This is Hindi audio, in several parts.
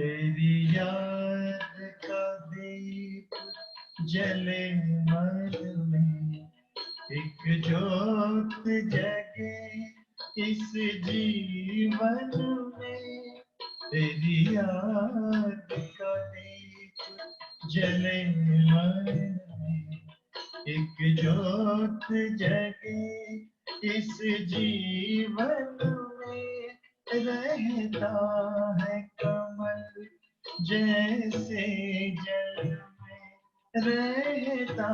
तेरी याद का दीप जले मन में, एक ज्योत जगे इस जीवन में। तेरी याद का दीप जले मन में, एक ज्योत जगे इस जीवन में। रहता है कमल जैसे जल में, रहता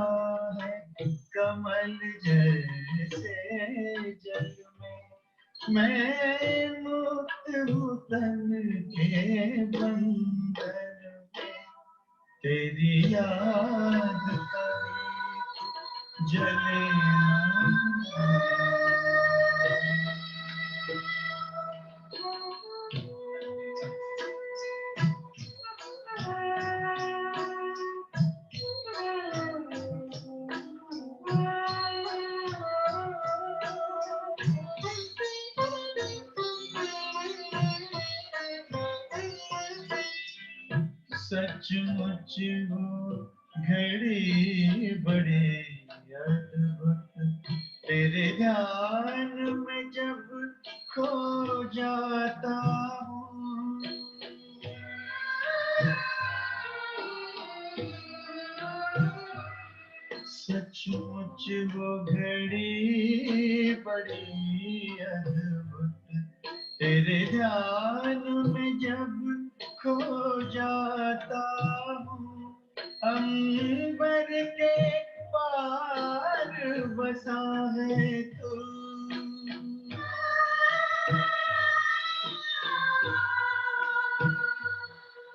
है कमल जैसे जल में। मैं मुक्त हूँ तन के बंधन में, तेरी याद का दीप जले मन में। सचमुच वो घड़ी बड़े अद्भुत, तेरे ध्यान में जब खो जाता हूँ। सचमुच वो घड़ी बड़ी अद्भुत, तेरे ध्यान में जब खो जाता हूँ। अंबर के पार बसा है तू,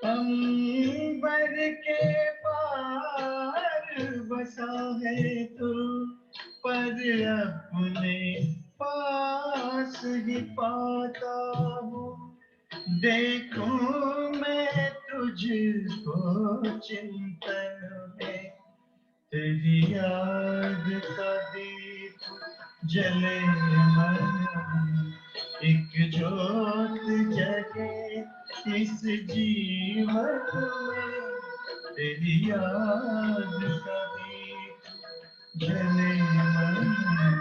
अंबर के पार बसा है तू, पर अपने पास ही पाता हूँ। देखूं मैं तुझको चिंतन में, तेरी याद का दीप जले मन में, एक ज्योत जगे इस जीवन में। तेरी याद का दीप जले मन में।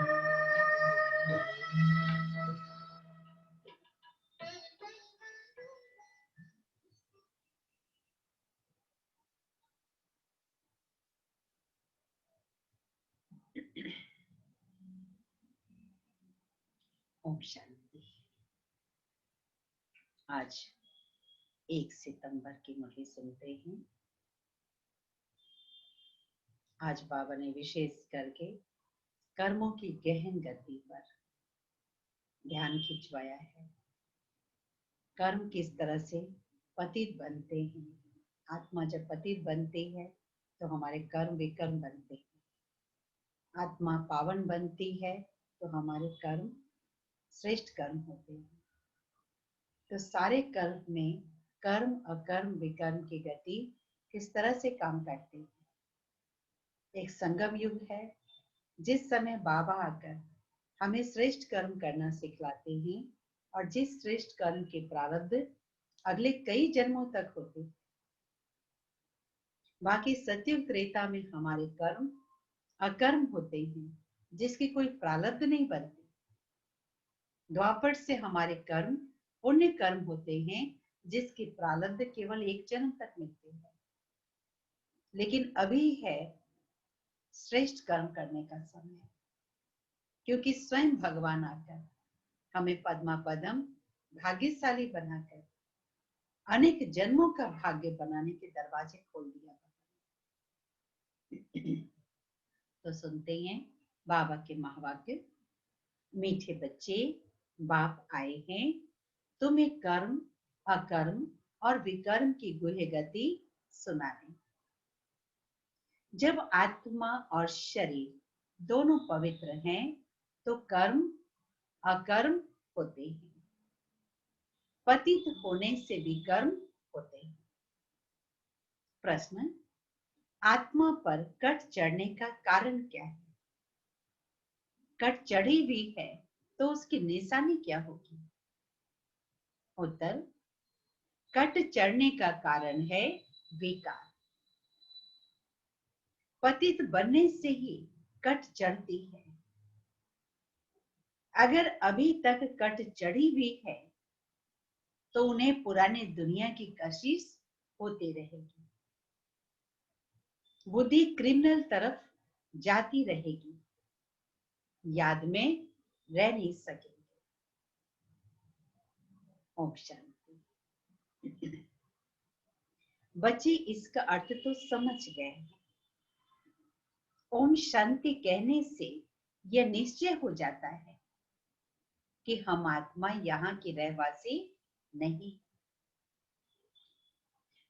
ओम शांति। आज 1 सितंबर की मुरली सुनते हैं। आज बाबा ने विशेष करके कर्मों की गहन गति पर ध्यान खिंचवाया है। कर्म किस तरह से पतित बनते हैं। आत्मा जब पतित बनती है तो हमारे कर्म विकर्म बनते हैं। आत्मा पावन बनती है तो हमारे कर्म श्रेष्ठ कर्म होते हैं। तो सारे कर्म में कर्म अकर्म विकर्म की गति किस तरह से काम करती है। एक संगम युग है, जिस समय बाबा आकर हमें श्रेष्ठ कर्म करना सिखलाते हैं और जिस श्रेष्ठ कर्म के प्रारब्ध अगले कई जन्मों तक होते हैं। बाकी सत्युग त्रेता में हमारे कर्म अकर्म होते हैं, जिसके कोई प्रारब्ध नहीं बनते। द्वापर से हमारे कर्म पुण्य कर्म होते हैं, जिसके प्रारब्ध केवल एक जन्म तक मिलते हैं। लेकिन अभी है श्रेष्ठ कर्म करने का समय, क्योंकि स्वयं भगवान आकर हमें पद्मा पदम भाग्यशाली बनाकर अनेक जन्मों का भाग्य बनाने के दरवाजे खोल दिया। तो सुनते हैं बाबा के महावाक्य। मीठे बच्चे, बाप आए हैं तुम्हें कर्म अकर्म और विकर्म की गुह्य गति सुनाने। जब आत्मा और शरीर दोनों पवित्र हैं तो कर्म अकर्म होते हैं। पतित होने से विकर्म होते हैं। प्रश्न, आत्मा पर कट चढ़ने का कारण क्या है? कट चढ़ी हुई है तो उसकी निशानी क्या होगी? उत्तर, कट चढ़ने का कारण है विकार। पतित बनने से ही कट चढ़ती है। अगर अभी तक कट चढ़ी हुई है तो उन्हें पुरानी दुनिया की कशिश होती रहेगी। बुद्धि क्रिमिनल तरफ जाती रहेगी, याद में रह नहीं सकेंगे। ओम शांति। बच्चे इसका अर्थ तो समझ गए हैं। ओम शांति कहने से यह निश्चय हो जाता है कि हम आत्मा यहाँ की रहवासी नहीं,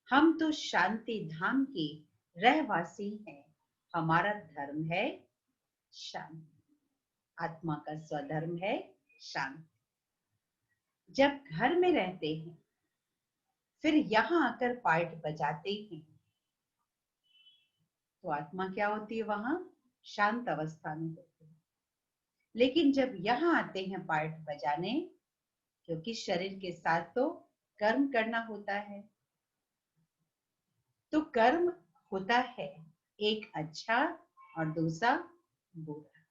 हम तो शांति धाम के रहवासी हैं। हमारा धर्म है शांति, आत्मा का स्वधर्म है शांति। जब घर में रहते हैं फिर यहाँ आकर पार्ट बजाते हैं तो आत्मा क्या होती है? वहां शांत अवस्था में होती है। लेकिन जब यहाँ आते हैं पार्ट बजाने, क्योंकि शरीर के साथ तो कर्म करना होता है, तो कर्म होता है एक अच्छा और दूसरा बुरा।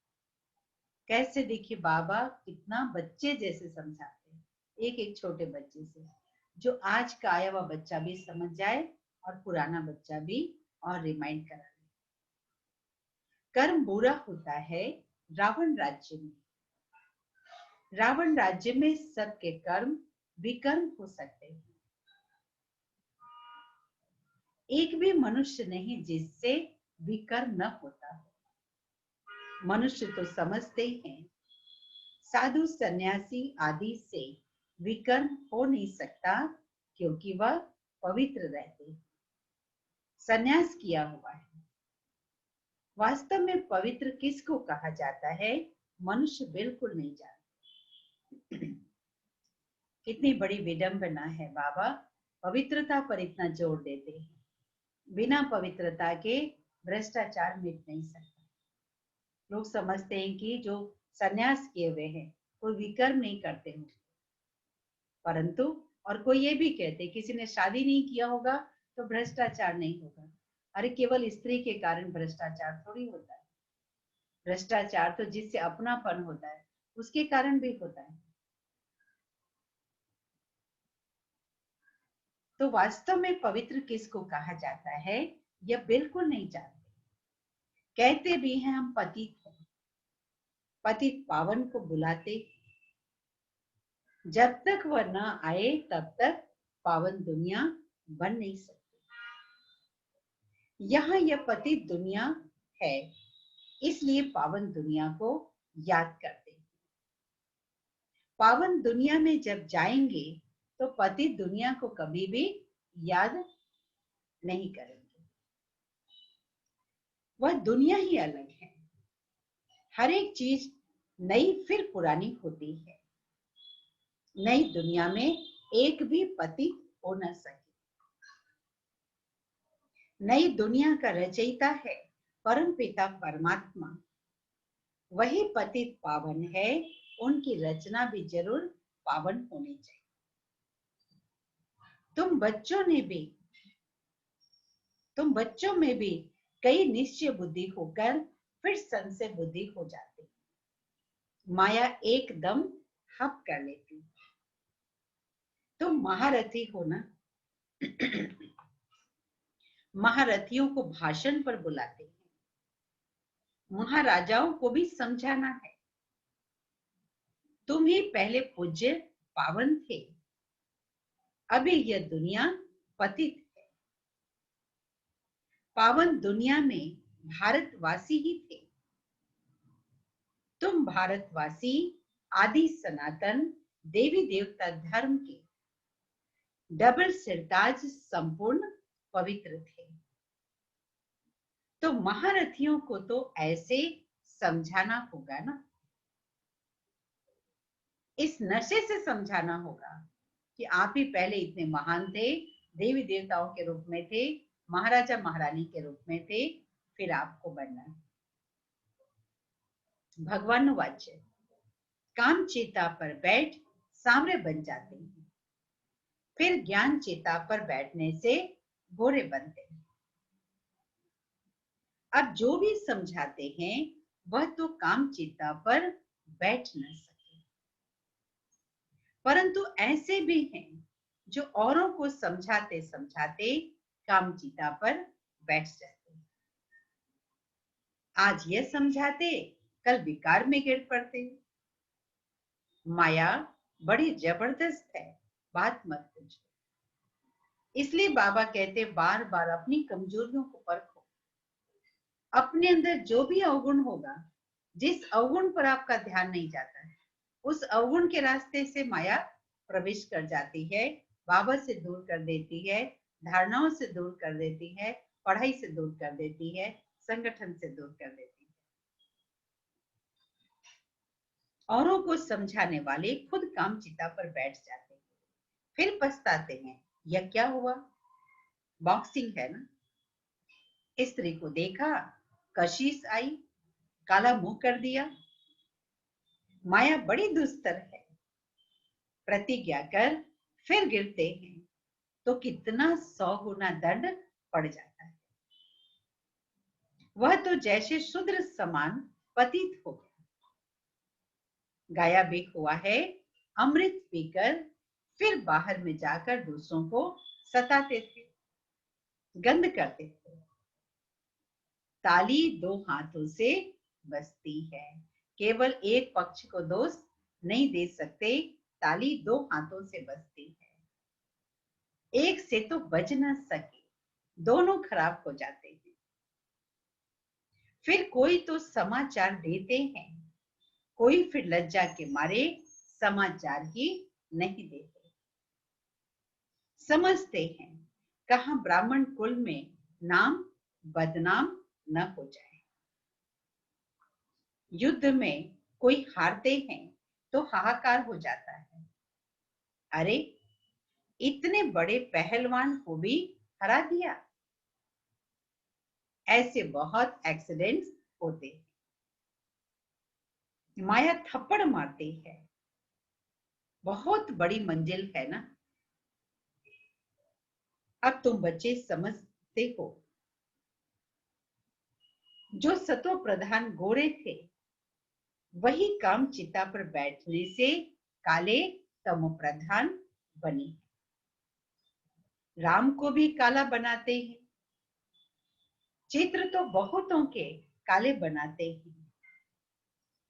कैसे? देखिए बाबा कितना बच्चे जैसे समझाते हैं, एक एक छोटे बच्चे से, जो आज का आया हुआ बच्चा भी समझ जाए और पुराना बच्चा भी और रिमाइंड करा दे। कर्म बुरा होता है रावण राज्य में। रावण राज्य में सबके कर्म विकर्म हो सकते हैं। एक भी मनुष्य नहीं जिससे विकर्म न होता हो। मनुष्य तो समझते हैं साधु सन्यासी आदि से विकर्म हो नहीं सकता, क्योंकि वह पवित्र रहते, सन्यास किया हुआ है। वास्तव में पवित्र किसको कहा जाता है मनुष्य बिल्कुल नहीं जानते। कितनी बड़ी विडंबना है, बाबा पवित्रता पर इतना जोर देते हैं। बिना पवित्रता के भ्रष्टाचार मिट नहीं सकता। लोग समझते हैं कि जो सन्यास किए हुए हैं कोई विकर्म नहीं करते हैं, परंतु और कोई ये भी कहते किसी ने शादी नहीं किया होगा तो भ्रष्टाचार नहीं होगा। अरे केवल स्त्री के कारण भ्रष्टाचार थोड़ी होता है। भ्रष्टाचार तो जिससे अपनापन होता है उसके कारण भी होता है। तो वास्तव में पवित्र किसको कहा जाता है यह बिल्कुल नहीं जानते। कहते भी हैं हम पतित हैं, पतित पावन को बुलाते। जब तक वह न आए तब तक पावन दुनिया बन नहीं सकती। यहाँ यह पतित दुनिया है, इसलिए पावन दुनिया को याद करते हैं। पावन दुनिया में जब जाएंगे तो पतित दुनिया को कभी भी याद नहीं करेंगे। वह दुनिया ही अलग है। हर एक चीज नई फिर पुरानी होती है। नई दुनिया में एक भी पतित हो न सके। नई दुनिया का रचयिता है परम पिता परमात्मा। वही पतित पावन है, उनकी रचना भी जरूर पावन होनी चाहिए। तुम बच्चों में भी कई निश्चय बुद्धि होकर फिर संशय बुद्धि हो जाती। माया एकदम हप कर लेती। तुम महारथी हो ना। महारथियों को भाषण पर बुलाते हैं, महाराजाओं को भी समझाना है। तुम ही पहले पूज्य पावन थे, अभी यह दुनिया पतित है। पावन दुनिया में भारतवासी ही थे। तुम भारतवासी आदि सनातन देवी देवता धर्म के डबल सिरताज संपूर्ण पवित्र थे। तो महारथियों को तो ऐसे समझाना होगा ना, इस नशे से समझाना होगा कि आप ही पहले इतने महान थे, देवी देवताओं के रूप में थे, महाराजा महारानी के रूप में थे, फिर आपको बनना है। भगवान वाच्य काम चेता पर बैठ सामने बन जाते हैं। फिर ज्ञान चिता पर बैठने से घोड़े बनते हैं। अब जो भी समझाते हैं वह तो काम चिता पर बैठ न सके, परंतु ऐसे भी हैं जो औरों को समझाते समझाते काम चिता पर बैठ जाते हैं। आज यह समझाते, कल विकार में गिर पड़ते। माया बड़ी जबरदस्त है, बात मत पूछो। इसलिए बाबा कहते बार बार अपनी कमजोरियों को परखो। अपने अंदर जो भी अवगुण होगा, जिस अवगुण पर आपका ध्यान नहीं जाता है, उस अवगुण के रास्ते से माया प्रवेश कर जाती है, बाबा से दूर कर देती है, धारणाओं से दूर कर देती है, पढ़ाई से दूर कर देती है, संगठन से दूर कर देती है। औरों को समझाने वाले खुद काम चिता पर बैठ जाते हैं, फिर पछताते हैं, यह क्या हुआ? बॉक्सिंग है ना। स्त्री को देखा, कशिश आई, काला मुंह कर दिया। माया बड़ी दुस्तर है। प्रतिज्ञा कर फिर गिरते हैं तो कितना 100 गुना दंड पड़ जाता है। वह तो जैसे शूद्र समान पतित हो गया। गाया भी हुआ है, अमृत पीकर फिर बाहर में जाकर दूसरों को सताते थे, गंद करते थे। ताली 2 हाथों से बजती है, केवल एक पक्ष को दोष नहीं दे सकते। ताली 2 हाथों से बजती है, एक से तो बज न सके, दोनों खराब हो जाते हैं। फिर कोई तो समाचार देते हैं, कोई फिर लज्जा के मारे समाचार ही नहीं देते। समझते हैं कहां ब्राह्मण कुल में नाम बदनाम न हो जाए। युद्ध में कोई हारते हैं तो हाहाकार हो जाता है, अरे इतने बड़े पहलवान को भी हरा दिया। ऐसे बहुत एक्सीडेंट्स होते हैं। माया थप्पड़ मारती है, बहुत बड़ी मंजिल है ना। अब तुम बच्चे समझते हो, जो सतो प्रधान घोड़े थे वही काम चिता पर बैठने से काले तमो प्रधान बने। राम को भी काला बनाते हैं, चित्र तो बहुतों के काले बनाते हैं,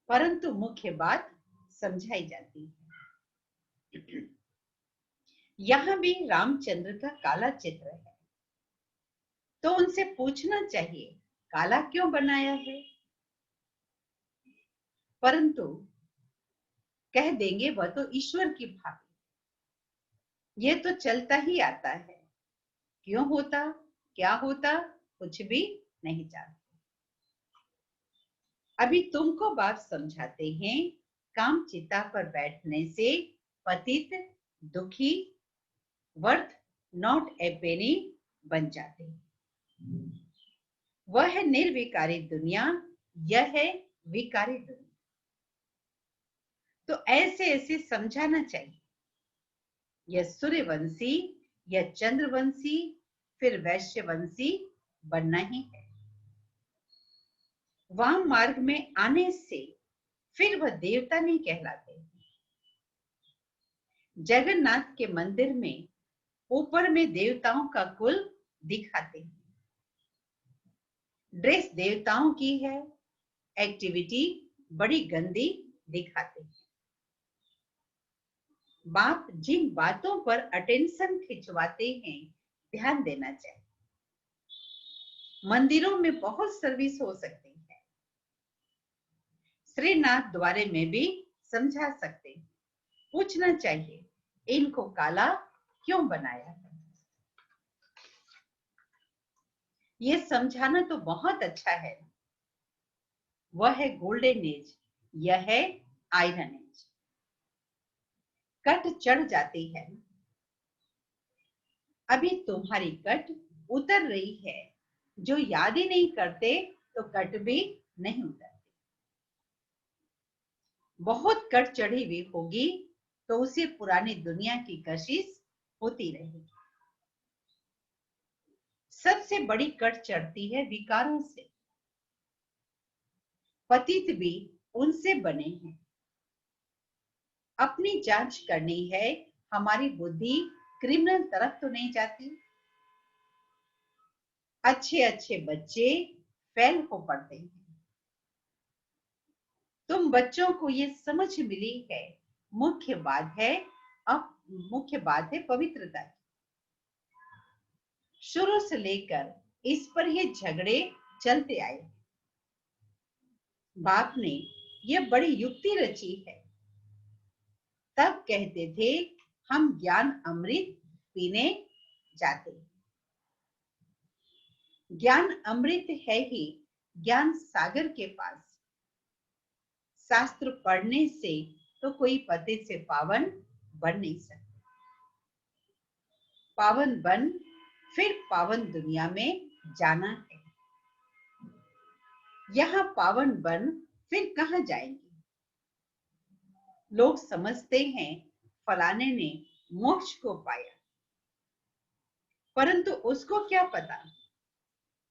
परंतु मुख्य बात समझाई जाती है। यहां भी रामचंद्र का काला चित्र है, तो उनसे पूछना चाहिए काला क्यों बनाया है, परंतु कह देंगे वह तो ईश्वर की भावी, यह तो चलता ही आता है, क्यों होता क्या होता कुछ भी नहीं जानते। अभी तुमको बात समझाते हैं, काम चिता पर बैठने से पतित दुखी वर्थ नॉट ए पेनी बन जाते हैं। वह है निर्विकारी दुनिया, यह है विकारी दुनिया। तो ऐसे ऐसे समझाना चाहिए। यह सूर्यवंशी, यह चंद्रवंशी, फिर वैश्यवंशी बनना ही है। वाम मार्ग में आने से फिर वह देवता नहीं कहलाते। जगन्नाथ के मंदिर में ऊपर में देवताओं का कुल दिखाते हैं, ड्रेस देवताओं की है, एक्टिविटी बड़ी गंदी दिखाते हैं। बाप जिन बातों पर अटेंशन खिंचवाते हैं ध्यान देना चाहिए। मंदिरों में बहुत सर्विस हो सकती है, श्रीनाथ द्वारे में भी समझा सकते हैं। पूछना चाहिए इनको काला क्यों बनाया है। ये समझाना तो बहुत अच्छा है। वह है गोल्डन एज, यह है आयरन एज। कट चढ़ जाती है, अभी तुम्हारी कट उतर रही है। जो याद ही नहीं करते तो कट भी नहीं उतरती। बहुत कट चढ़ी हुई होगी तो उसे पुरानी दुनिया की कशिश होती रहेगी। सबसे बड़ी कट चढ़ती है विकारों से। पतित भी उनसे बने हैं। अपनी जांच करनी है, हमारी बुद्धि क्रिमिनल तरफ तो नहीं जाती। अच्छे अच्छे बच्चे फेल हो पड़ते हैं। तुम बच्चों को ये समझ मिली है, मुख्य बात है पवित्रता की। शुरू से लेकर इस पर ये झगड़े चलते आए। बाप ने ये बड़ी युक्ति रची है। तब कहते थे हम ज्ञान अमृत पीने जाते। ज्ञान अमृत है ही ज्ञान सागर के पास। शास्त्र पढ़ने से तो कोई पतित से पावन बन नहीं सकता। पावन बन फिर पावन दुनिया में जाना है। यहाँ पावन बन फिर कहाँ जाएंगे? लोग समझते हैं फलाने ने मोक्ष को पाया, परंतु उसको क्या पता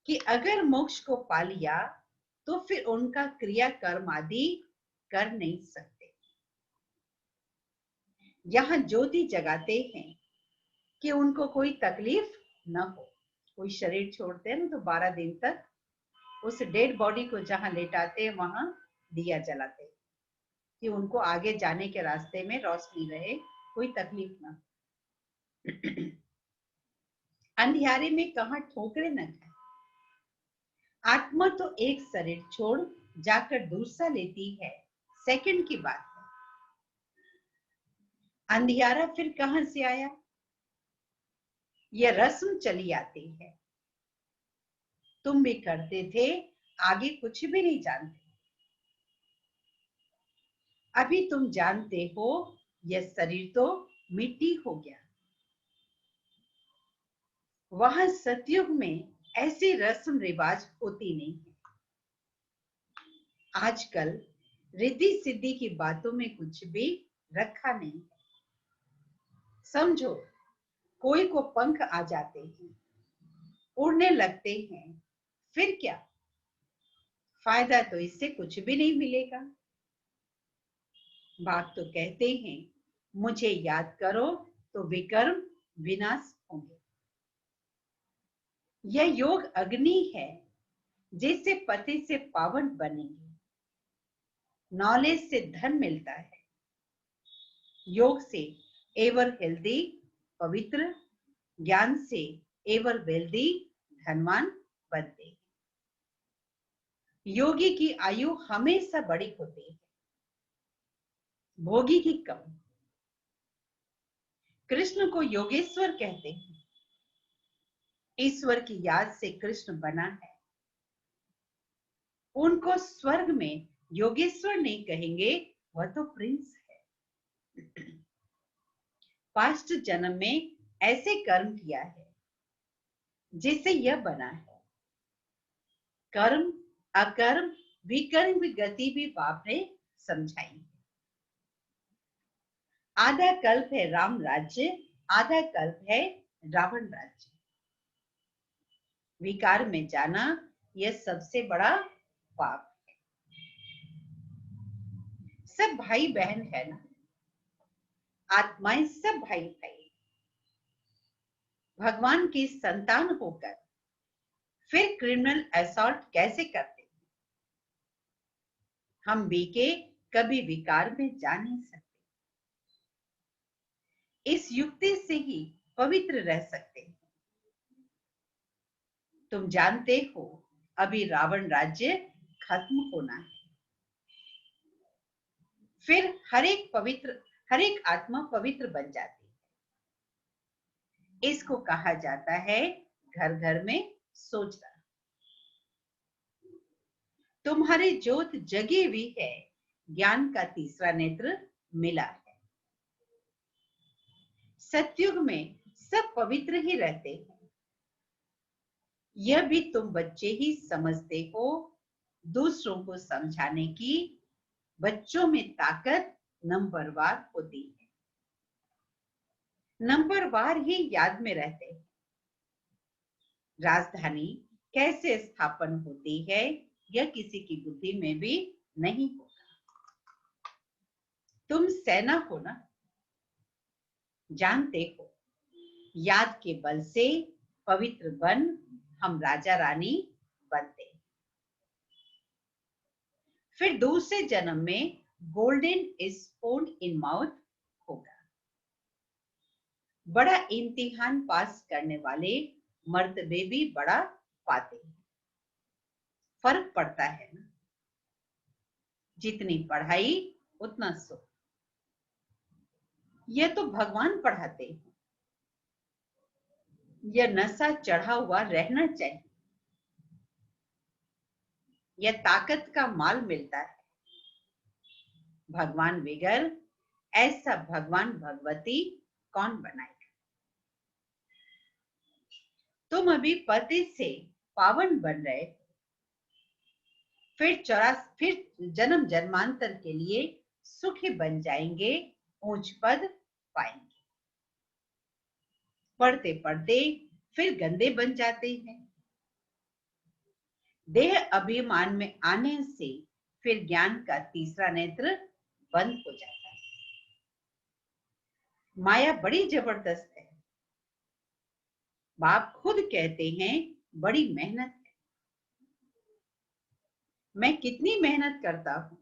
कि अगर मोक्ष को पा लिया तो फिर उनका क्रिया कर्म आदि कर नहीं सकते। यहाँ ज्योति जगाते हैं कि उनको कोई तकलीफ न हो। कोई शरीर छोड़ते हैं ना तो 12 दिन तक उस डेड बॉडी को जहां लेटाते हैं वहां दिया जलाते हैं कि उनको आगे जाने के रास्ते में रोशनी रहे, कोई तकलीफ ना हो। अंधियारे में कहां ठोकरे न खाए। आत्मा तो एक शरीर छोड़ जाकर दूसरा लेती है, सेकंड की बात है। अंधियारा फिर कहां से आया? यह रस्म चली आती है। तुम भी करते थे, आगे कुछ भी नहीं जानते। अभी तुम जानते हो यह शरीर तो मिट्टी हो गया। वहां सतयुग में ऐसी रस्म रिवाज होती नहीं है। आजकल रिद्धि सिद्धि की बातों में कुछ भी रखा नहीं है। समझो कोई को पंख आ जाते हैं, उड़ने लगते हैं, फिर क्या फायदा? तो इससे कुछ भी नहीं मिलेगा। बाप तो कहते हैं मुझे याद करो तो विकर्म विनाश होंगे। यह योग अग्नि है जिससे पति से पावन बनेंगे। नॉलेज से धन मिलता है। योग से एवर हेल्दी पवित्र, ज्ञान से एवर वेल्दी धनवान बनते हैं। योगी की आयु हमेशा बड़ी होती है, भोगी की कम। कृष्ण को योगेश्वर कहते हैं। ईश्वर की याद से कृष्ण बना है। उनको स्वर्ग में योगेश्वर नहीं कहेंगे, वह तो प्रिंस है। पास्ट जन्म में ऐसे कर्म किया है जिससे यह बना है। कर्म अकर्म विकर्म गति भी बाप ने समझाई। आधा कल्प है राम राज्य, आधा कल्प है रावण राज्य। विकार में जाना यह सबसे बड़ा पाप है। सब भाई बहन है ना, आत्माएं सब भाई भाई। भगवान की संतान होकर फिर क्रिमिनल असॉल्ट कैसे करते? हम बीके कभी विकार में जा नहीं सकते। इस युक्ति से ही पवित्र रह सकते हैं। तुम जानते हो अभी रावण राज्य खत्म होना है। फिर हर एक आत्मा पवित्र बन जाती है। इसको कहा जाता है घर घर में सोचना। तुम्हारी ज्योत जगी हुई है, ज्ञान का तीसरा नेत्र मिला है। सतयुग में सब पवित्र ही रहते हैं। यह भी तुम बच्चे ही समझते हो। दूसरों को समझाने की बच्चों में ताकत नंबरवार होती है। नंबरवार ही याद में रहते हैं। राजधानी कैसे स्थापन होती है यह किसी की बुद्धि में भी नहीं होगा। तुम सेना हो ना, जानते हो याद के बल से पवित्र बन हम राजा रानी बनते हैं। फिर दूसरे जन्म में गोल्डन स्पून इन माउथ होगा। बड़ा इम्तिहान पास करने वाले मर्तबे भी बड़ा पाते हैं। फर्क पड़ता है ना, जितनी पढ़ाई उतना सुख। यह तो भगवान पढ़ाते हैं। यह नशा चढ़ा हुआ रहना चाहिए। यह ताकत का माल मिलता है। भगवान बिगर ऐसा भगवान भगवती कौन बनाएगा। तुम अभी पति से पावन बन रहे, फिर जन्म जन्मांतर के लिए सुखी बन जाएंगे, ऊंच पद पाएंगे। पढ़ते पढ़ते फिर गंदे बन जाते हैं। देह अभिमान में आने से फिर ज्ञान का तीसरा नेत्र बंद हो जाता है। माया बड़ी जबरदस्त है। बाप खुद कहते हैं बड़ी मेहनत है। मैं कितनी मेहनत करता हूं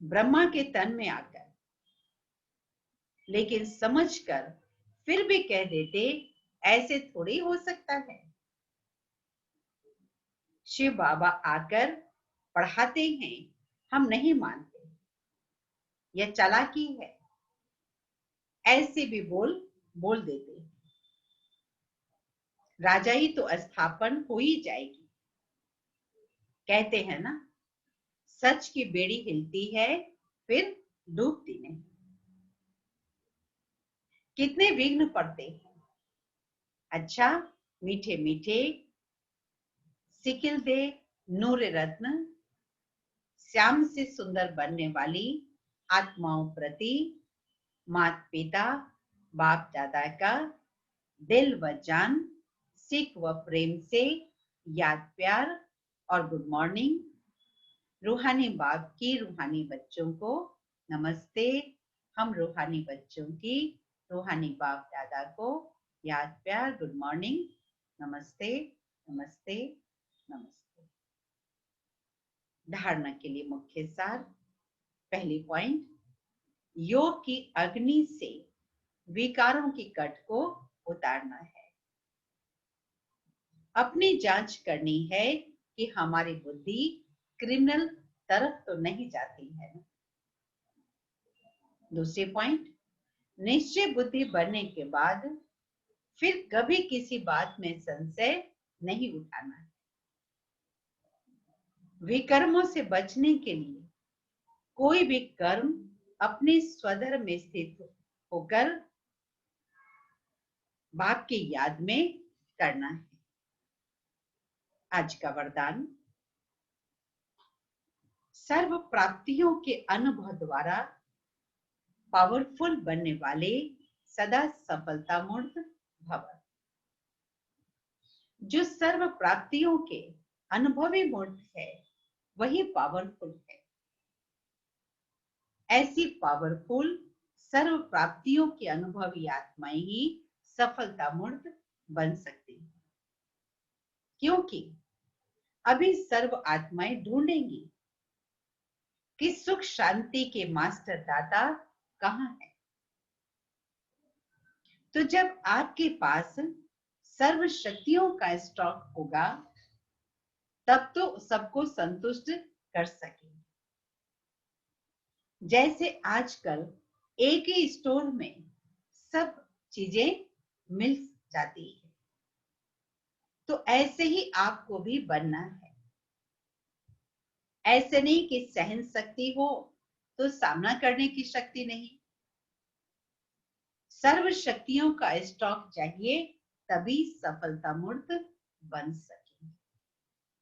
ब्रह्मा के तन में आकर, लेकिन समझकर फिर भी कह देते ऐसे थोड़ी हो सकता है। शिव बाबा आकर पढ़ाते हैं, हम नहीं मानते। यह चालाकी है। ऐसे भी बोल देते हैं। राजा ही तो स्थापन हो ही जाएगी। कहते हैं ना, सच की बेड़ी हिलती है फिर डूबती नहीं। कितने विघ्न पड़ते हैं। अच्छा, मीठे मीठे सिकिल दे नूर रत्न श्याम से सुंदर बनने वाली आत्माओं प्रति माता पिता बाप दादा का दिल व जान सिख व प्रेम से याद प्यार और गुड मॉर्निंग। रूहानी बाप की रूहानी बच्चों को नमस्ते। हम रूहानी बच्चों की रूहानी बाप दादा को याद प्यार गुड मॉर्निंग, नमस्ते नमस्ते नमस्ते। धारणा के लिए मुख्य सार। पहली पॉइंट, योग की अग्नि से विकारों की कट को उतारना है। अपनी जांच करनी है कि हमारी बुद्धि क्रिमिनल तरफ तो नहीं जाती है। दूसरी पॉइंट, निश्चय बुद्धि बनने के बाद फिर कभी किसी बात में संशय नहीं उठाना है। विकर्मों से बचने के लिए कोई भी कर्म अपने स्वधर्म में स्थित होकर बाप की याद में करना है। आज का वरदान, सर्व प्राप्तियों के अनुभव द्वारा पावरफुल बनने वाले सदा सफलता मूर्त भव। जो सर्व प्राप्तियों के अनुभवी मूर्त है वही पावरफुल है। ऐसी पावरफुल सर्व प्राप्तियों की अनुभवी आत्माएं ही सफलता मूर्त बन सकती हैं, क्योंकि अभी सर्व आत्माएं ढूंढेंगी कि सुख शांति के मास्टर दाता कहां है। तो जब आपके पास सर्व शक्तियों का स्टॉक होगा तब तो सबको संतुष्ट कर सके। जैसे आजकल एक ही स्टोर में सब चीजें मिल जाती है, तो ऐसे ही आपको भी बनना है। ऐसे नहीं कि सहन शक्ति हो तो सामना करने की शक्ति नहीं। सर्व शक्तियों का स्टॉक चाहिए, तभी सफलता मूर्त बन सके।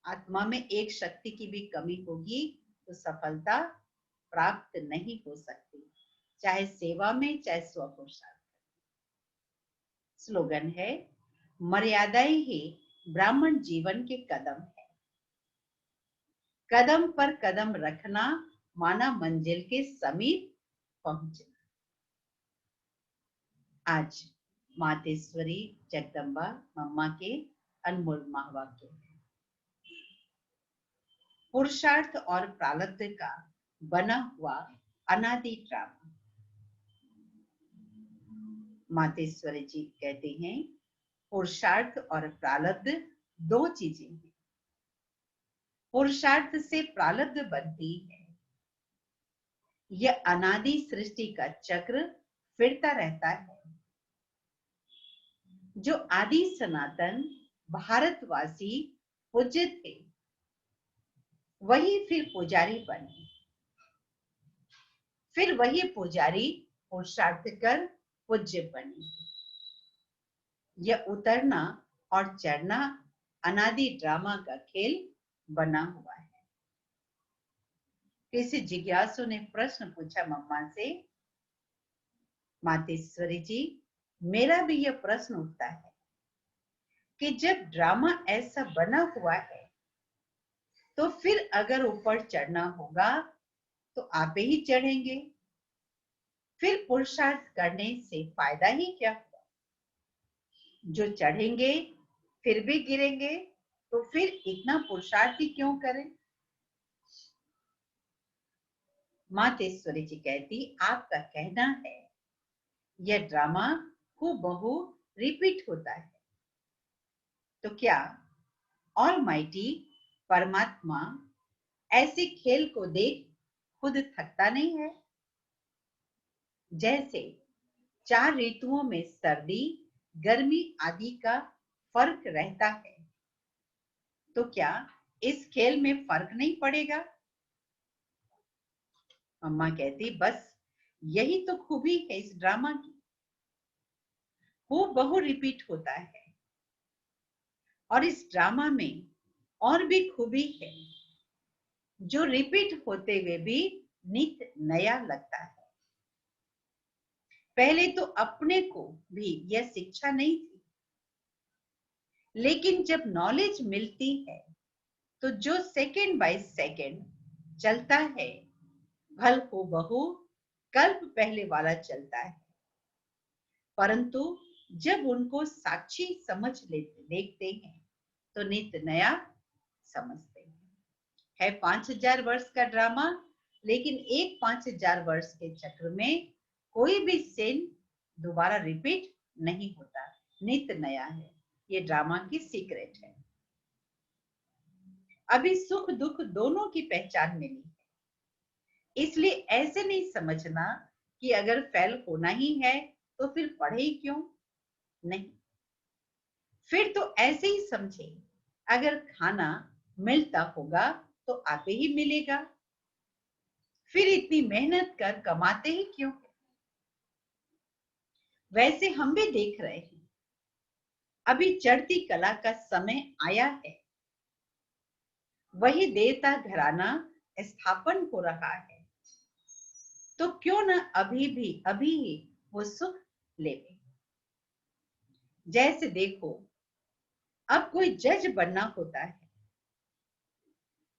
आत्मा में एक शक्ति की भी कमी होगी तो सफलता प्राप्त नहीं हो सकती। चाहे सेवा में, चाहे स्व पुरुषार्थ। स्लोगन है, मर्यादाएं ही ब्राह्मण जीवन के कदम है। कदम पर कदम रखना माना मंजिल के समीप पहुंचना। आज मातेश्वरी जगदम्बा मम्मा के अनमोल महावाक्य है। पुरुषार्थ और प्रारब्ध का बना हुआ अनादि ड्रामा। मातेश्वरी जी कहते हैं, पुरुषार्थ और प्रारब्ध दो चीजें हैं। पुरुषार्थ से प्रारब्ध बनती है। यह अनादि सृष्टि का चक्र फिरता रहता है। जो आदि सनातन भारतवासी पूज्य थे, वही फिर पुजारी बने। फिर वही पुजारी पुरुषार्थ कर पूज्य बने। यह उतरना और चढ़ना अनादि ड्रामा का खेल बना हुआ है। किसी जिज्ञासु ने प्रश्न पूछा मम्मा से, मातेश्वरी जी, मेरा भी यह प्रश्न उठता है कि जब ड्रामा ऐसा बना हुआ है, तो फिर अगर ऊपर चढ़ना होगा तो आप ही चढ़ेंगे। फिर पुरुषार्थ करने से फायदा ही क्या हुआ? जो चढ़ेंगे फिर भी गिरेंगे, तो फिर इतना पुरुषार्थ ही क्यों करें? मातेश्वरी जी कहती, आपका कहना है यह ड्रामा हूबहू रिपीट होता है, तो क्या ऑलमाइटी परमात्मा ऐसे खेल को देख खुद थकता नहीं है? जैसे 4 ऋतुओं में सर्दी, गर्मी आदि का फर्क रहता है, तो क्या इस खेल में फर्क नहीं पड़ेगा? अम्मा कहती, बस यही तो खूबी है इस ड्रामा की। हूबहू रिपीट होता है। और इस ड्रामा में और भी खूबी है, जो रिपीट होते हुए भी नित नया लगता है। पहले तो अपने को भी यह शिक्षा नहीं थी, लेकिन जब नॉलेज मिलती है तो जो सेकंड बाय सेकंड चलता है, भल को बहु कल्प पहले वाला चलता है। परंतु जब उनको साक्षी समझ लेते देखते हैं तो नित नया समझते हैं। है 5000 वर्ष का ड्रामा, लेकिन एक 5000 वर्ष के चक्र में कोई भी सीन दोबारा रिपीट नहीं होता, नित नया है। ये ड्रामा की सीक्रेट है। अभी सुख दुख दोनों की पहचान मिली है, इसलिए ऐसे नहीं समझना कि अगर फेल होना ही है तो फिर पढ़े ही क्यों? नहीं, फिर तो ऐसे ही समझे, अगर खाना मिलता होगा तो आपे ही मिलेगा, फिर इतनी मेहनत कर कमाते ही क्यों? वैसे हम भी देख रहे हैं, अभी चढ़ती कला का समय आया है। वही देवता घराना स्थापन हो रहा है, तो क्यों न अभी ही वो सुख लेवे। जैसे देखो, अब कोई जज बनना होता है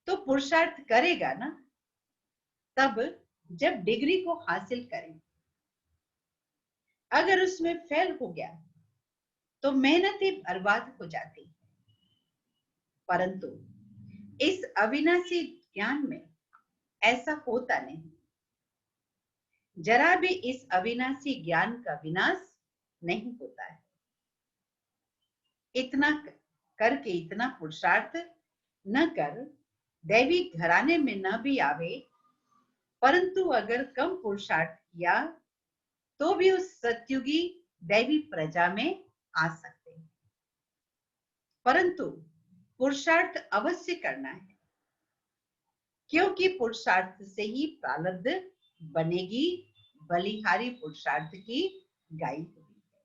तो पुरुषार्थ करेगा ना, तब जब डिग्री को हासिल करें। अगर उसमें फेल हो गया तो मेहनत ही बर्बाद हो जाती है। परंतु इस अविनाशी ज्ञान में ऐसा होता नहीं। जरा भी इस अविनाशी ज्ञान का विनाश नहीं होता है। इतना करके इतना पुरुषार्थ न कर दैवी घराने में न भी आवे, परंतु अगर कम पुरुषार्थ किया तो भी उस सत्युगी दैवी प्रजा में आ सकते हैं। परंतु पुरुषार्थ अवश्य करना है, क्योंकि पुरुषार्थ से ही प्रारब्ध बनेगी। बलिहारी पुरुषार्थ की गाय हुई है।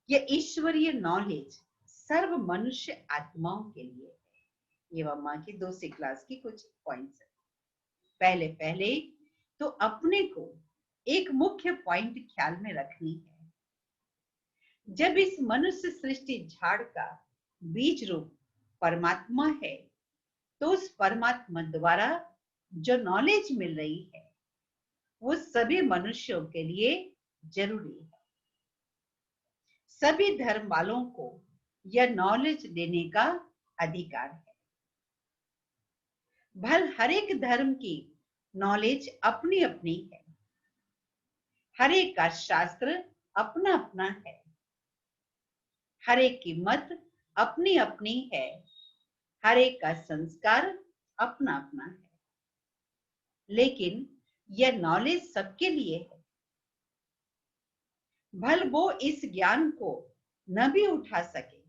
यह ईश्वरीय नॉलेज सर्व मनुष्य आत्माओं के लिए है। ये मम्मा की 2सी क्लास की कुछ पॉइंट्स है। पहले पहले तो अपने को एक मुख्य पॉइंट ख्याल में रखनी है। जब इस मनुष्य सृष्टि झाड़ का बीज रूप परमात्मा है, तो उस परमात्मा द्वारा जो नॉलेज मिल रही है वो सभी मनुष्यों के लिए जरूरी है। सभी धर्म वालों को यह नॉलेज देने का अधिकार है। भल हर एक धर्म की नॉलेज अपनी अपनी है, हर एक का शास्त्र अपना अपना है, हर एक की मत अपनी अपनी है, हर एक का संस्कार अपना अपना है, लेकिन यह नॉलेज सबके लिए है। भल वो इस ज्ञान को न भी उठा सके,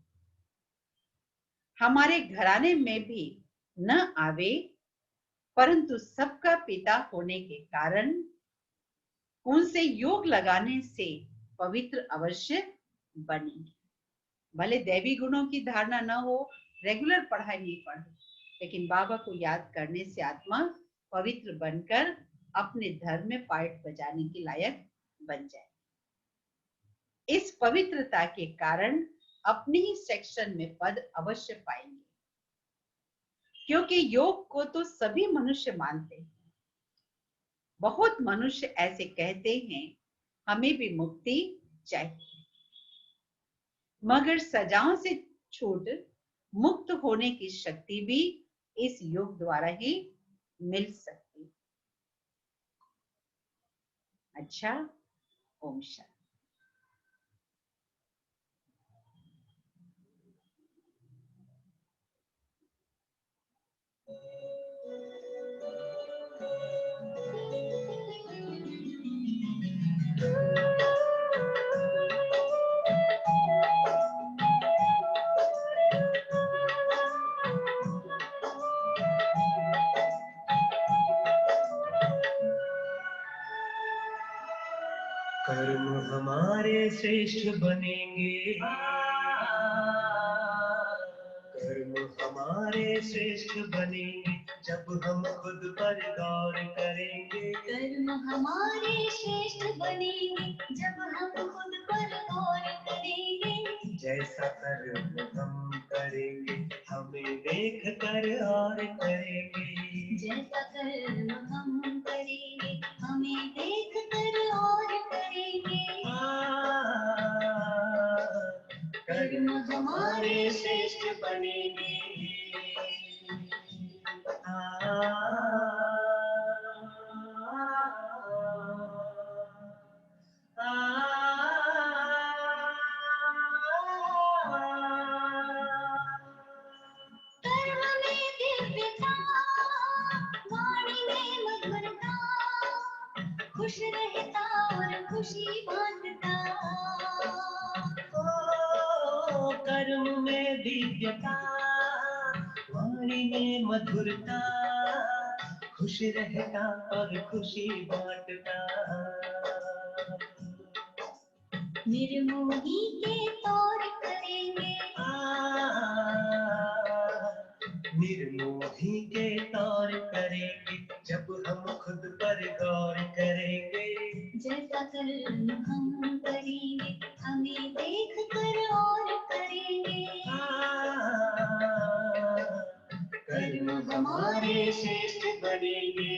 हमारे घराने में भी न आवे, परंतु सबका पिता होने के कारण उनसे योग लगाने से पवित्र अवश्य बनेंगे। भले दैवी गुणों की धारणा न हो, रेगुलर पढ़ाई नहीं पढ़े, लेकिन बाबा को याद करने से आत्मा पवित्र बनकर अपने धर्म में पार्ट बजाने के लायक बन जाए। इस पवित्रता के कारण अपने ही सेक्शन में पद अवश्य पाएंगे, क्योंकि योग को तो सभी मनुष्य मानते हैं। बहुत मनुष्य ऐसे कहते हैं हमें भी मुक्ति चाहिए, मगर सजाओं से छूट मुक्त होने की शक्ति भी इस योग द्वारा ही मिल सकती। अच्छा, ओम शांति। कर्म हमारे श्रेष्ठ बनेंगे, कर्म हमारे श्रेष्ठ बनेंगे जब हम खुद पर गौर करेंगे। कर्म हमारे श्रेष्ठ बनेंगे जब हम खुद पर गौर करेंगे। जैसा कर्म हम करेंगे हमें देख कर और करेंगे। जैसा कर्म हम करेंगे हमें देख कर और करेंगे। कर्म हमारे श्रेष्ठ बनेंगे। कर्म में दिव्यता, वाणी में मधुरता, खुश रहता और खुशी बांटता। कर्म में दिव्यता, वाणी में मधुरता, खुश रहता और खुशी बांटता। निर्मोही के तौर करेंगे, निर्मोही के तौर करेंगे जब हम खुद पर गौर करेंगे। जैसा कर्म हम करेंगे हमें देख कर और करेंगे। कर्म हमारे श्रेष्ठ बनेंगे।